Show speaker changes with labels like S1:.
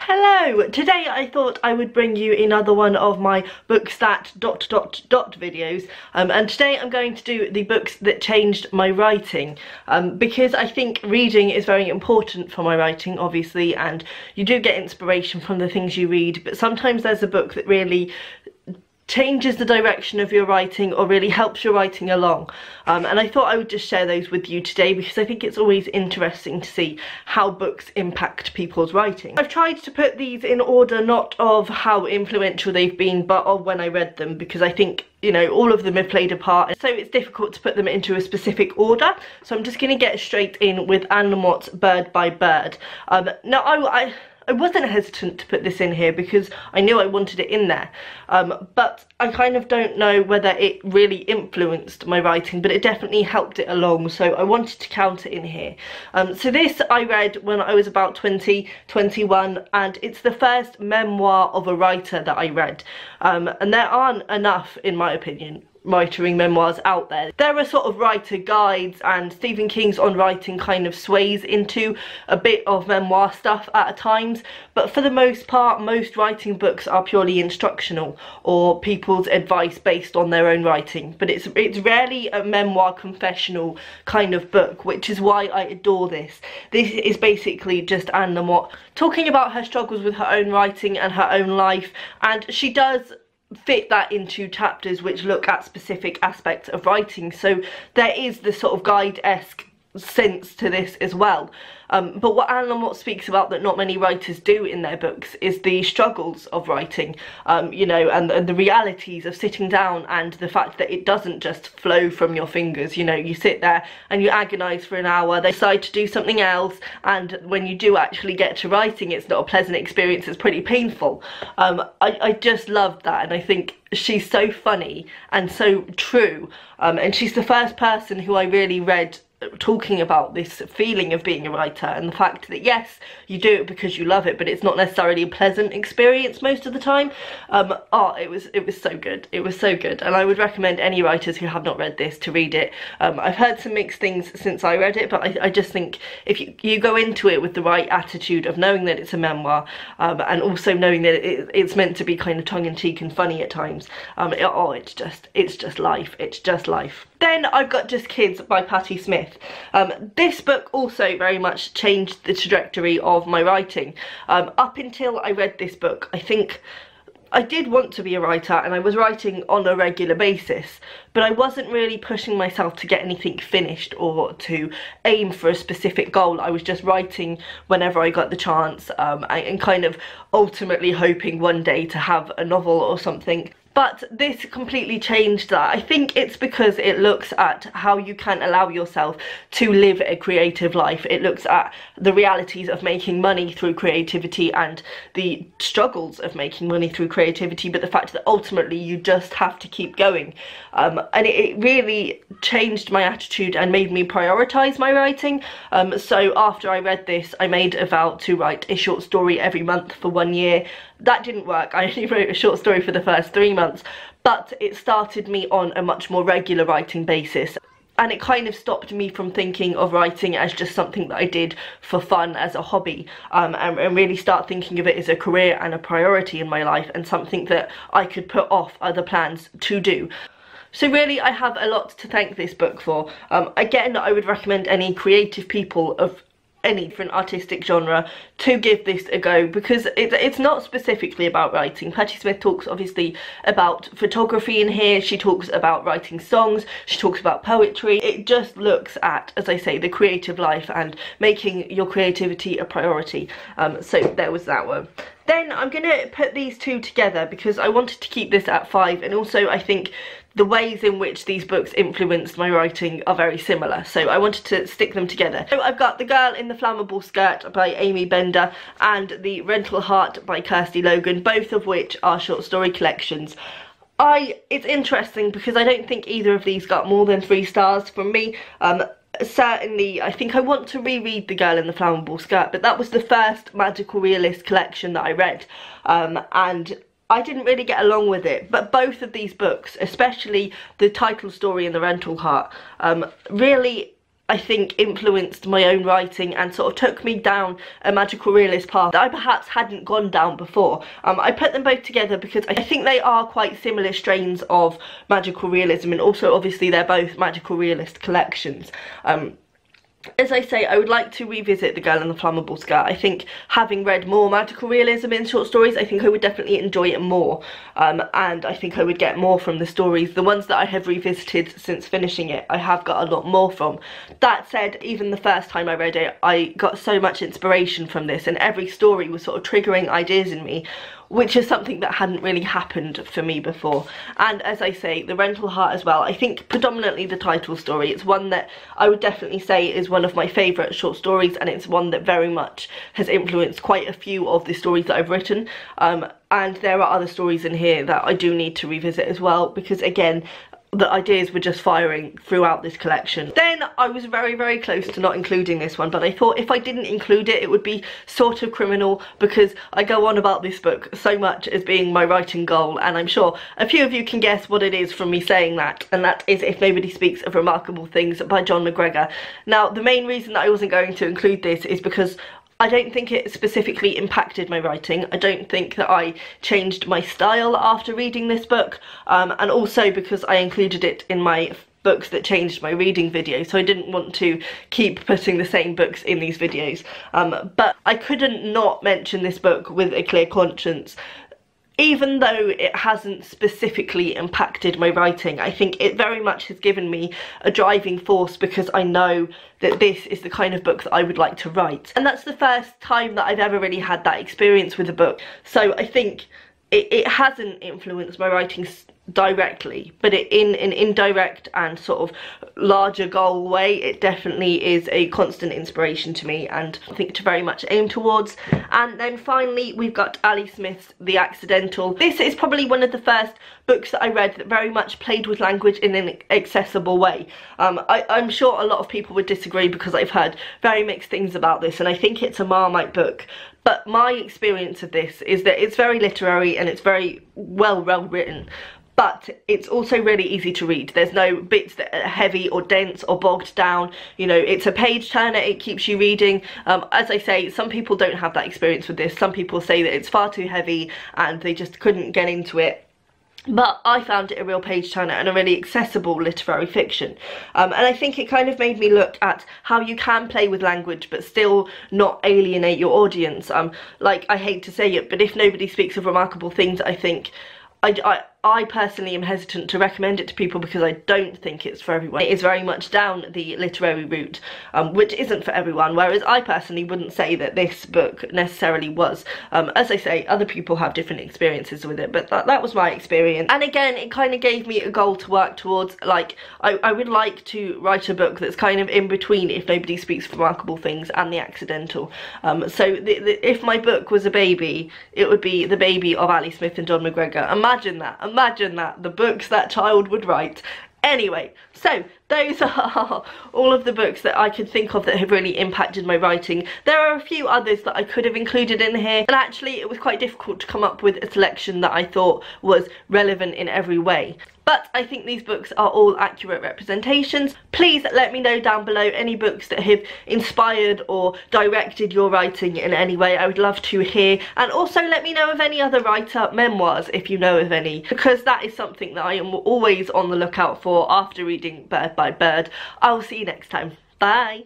S1: Hello! Today I thought I would bring you another one of my books that ... videos, and today I'm going to do the books that changed my writing, because I think reading is very important for my writing, obviously, and you do get inspiration from the things you read, but sometimes there's a book that really changes the direction of your writing or really helps your writing along, and I thought I would just share those with you today because I think it's always interesting to see how books impact people's writing. I've tried to put these in order not of how influential they've been but of when I read them, because I think, you know, all of them have played a part, so it's difficult to put them into a specific order. So I'm just going to get straight in with Anne Lamott's Bird by Bird. Now I wasn't hesitant to put this in here because I knew I wanted it in there, but I kind of don't know whether it really influenced my writing, but it definitely helped it along, so I wanted to count it in here. So this I read when I was about 20, 21, and it's the first memoir of a writer that I read, and there aren't enough, in my opinion, writing memoirs out there. There are sort of writer guides, and Stephen King's on writing kind of sways into a bit of memoir stuff at times, but for the most part most writing books are purely instructional or people's advice based on their own writing, but it's rarely a memoir confessional kind of book, which is why I adore this. This is basically just Anne Lamott talking about her struggles with her own writing and her own life, and she does fit that into chapters which look at specific aspects of writing, so there is this sort of guide-esque sense to this as well. But what Anne Lamott speaks about that not many writers do in their books is the struggles of writing, you know, and the realities of sitting down, and the fact that it doesn't just flow from your fingers. You know, you sit there and you agonise for an hour, they decide to do something else, and when you do actually get to writing, it's not a pleasant experience, it's pretty painful. I just loved that, and I think she's so funny and so true, and she's the first person who I really read talking about this feeling of being a writer, and the fact that yes, you do it because you love it, but it's not necessarily a pleasant experience most of the time. It was so good, it was so good, and I would recommend any writers who have not read this to read it. I've heard some mixed things since I read it, but I just think if you go into it with the right attitude of knowing that it's a memoir, and also knowing that it's meant to be kind of tongue-in-cheek and funny at times, it's just life, it's just life. Then I've got Just Kids by Patti Smith. This book also very much changed the trajectory of my writing. Up until I read this book, I think I did want to be a writer and I was writing on a regular basis, but I wasn't really pushing myself to get anything finished or to aim for a specific goal. I was just writing whenever I got the chance, and kind of ultimately hoping one day to have a novel or something. But this completely changed that. I think it's because it looks at how you can allow yourself to live a creative life. It looks at the realities of making money through creativity and the struggles of making money through creativity, but the fact that ultimately you just have to keep going. And it really changed my attitude and made me prioritise my writing. So after I read this, I made a vow to write a short story every month for 1 year. That didn't work. I only wrote a short story for the first 3 months, but it started me on a much more regular writing basis, and it kind of stopped me from thinking of writing as just something that I did for fun as a hobby, and really start thinking of it as a career and a priority in my life, and something that I could put off other plans to do. So really I have a lot to thank this book for. Again, I would recommend any creative people of any different artistic genre to give this a go, because it's not specifically about writing. Patti Smith talks obviously about photography in here, she talks about writing songs, she talks about poetry. It just looks at, as I say, the creative life and making your creativity a priority. So there was that one. Then I'm gonna put these two together because I wanted to keep this at 5, and also I think the ways in which these books influenced my writing are very similar, so I wanted to stick them together. So I've got The Girl in the Flammable Skirt by Amy Bender and The Rental Heart by Kirsty Logan, both of which are short story collections. It's interesting because I don't think either of these got more than 3 stars from me. Certainly, I think I want to reread The Girl in the Flammable Skirt, but that was the first magical realist collection that I read, and I didn't really get along with it. But both of these books, especially the title story and The Rental Heart, really I think influenced my own writing and sort of took me down a magical realist path that I perhaps hadn't gone down before. I put them both together because I think they are quite similar strains of magical realism, and also obviously they're both magical realist collections. As I say, I would like to revisit The Girl in the Flammable Skirt. I think having read more magical realism in short stories, I think I would definitely enjoy it more, and I think I would get more from the stories. The ones that I have revisited since finishing it, I have got a lot more from. That said, even the first time I read it, I got so much inspiration from this, and every story was sort of triggering ideas in me, which is something that hadn't really happened for me before. And as I say, The Rental Heart as well, I think predominantly the title story, it's one that I would definitely say is one of my favourite short stories, and it's one that very much has influenced quite a few of the stories that I've written. And there are other stories in here that I do need to revisit as well, because again, the ideas were just firing throughout this collection. Then I was very, very close to not including this one, but I thought if I didn't include it, it would be sort of criminal, because I go on about this book so much as being my writing goal, and I'm sure a few of you can guess what it is from me saying that, and that is If Nobody Speaks of Remarkable Things by John McGregor. Now, the main reason that I wasn't going to include this is because I don't think it specifically impacted my writing. I don't think that I changed my style after reading this book, and also because I included it in my books that changed my reading video, so I didn't want to keep putting the same books in these videos. But I couldn't not mention this book with a clear conscience. Even though it hasn't specifically impacted my writing, I think it very much has given me a driving force, because I know that this is the kind of book that I would like to write. And that's the first time that I've ever really had that experience with a book. So I think it hasn't influenced my writing directly, but in an indirect and sort of larger goal way, it definitely is a constant inspiration to me, and I think to very much aim towards. And then finally we've got Ali Smith's The Accidental. This is probably one of the first books that I read that very much played with language in an accessible way. I'm sure a lot of people would disagree, because I've heard very mixed things about this, and I think it's a Marmite book. But my experience of this is that it's very literary and it's very well written, but it's also really easy to read. There's no bits that are heavy or dense or bogged down. You know, it's a page turner, it keeps you reading. As I say, some people don't have that experience with this. Some people say that it's far too heavy and they just couldn't get into it. But I found it a real page turner and a really accessible literary fiction. And I think it kind of made me look at how you can play with language but still not alienate your audience. Like, I hate to say it, but If Nobody Speaks of Remarkable Things, I think I personally am hesitant to recommend it to people, because I don't think it's for everyone. It is very much down the literary route, which isn't for everyone, whereas I personally wouldn't say that this book necessarily was. As I say, other people have different experiences with it, but that was my experience. And again, it kind of gave me a goal to work towards. Like, I would like to write a book that's kind of in between If Nobody Speaks of Remarkable Things and The Accidental. So if my book was a baby, it would be the baby of Ali Smith and John McGregor. Imagine that, the books that child would write. Anyway, so those are all of the books that I could think of that have really impacted my writing. There are a few others that I could have included in here, and actually it was quite difficult to come up with a selection that I thought was relevant in every way. But I think these books are all accurate representations. Please let me know down below any books that have inspired or directed your writing in any way. I would love to hear. And also let me know of any other write-up memoirs, if you know of any, because that is something that I am always on the lookout for after reading Bird by Bird. I'll see you next time. Bye!